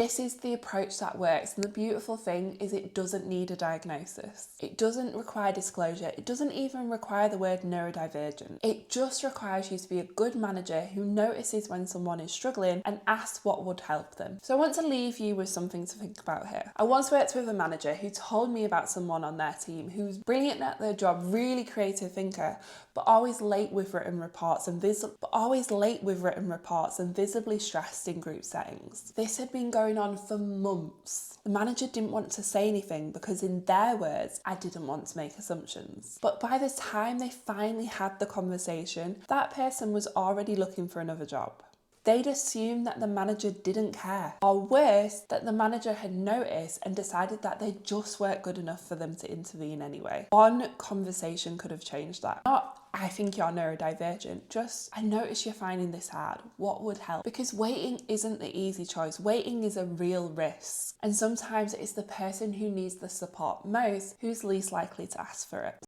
This is the approach that works, and the beautiful thing is it doesn't need a diagnosis. It doesn't require disclosure. It doesn't even require the word neurodivergent. It just requires you to be a good manager who notices when someone is struggling and asks what would help them. So I want to leave you with something to think about here. I once worked with a manager who told me about someone on their team who's brilliant at their job, really creative thinker, but always late with written reports and visibly stressed in group settings. This had been going on for months. The manager didn't want to say anything because, in their words, I didn't want to make assumptions. But by the time they finally had the conversation, that person was already looking for another job. They'd assumed that the manager didn't care, or worse, that the manager had noticed and decided that they just weren't good enough for them to intervene anyway. One conversation could have changed that. Not, I think you're neurodivergent, just, I notice you're finding this hard. What would help? Because waiting isn't the easy choice. Waiting is a real risk. And sometimes it's the person who needs the support most who's least likely to ask for it.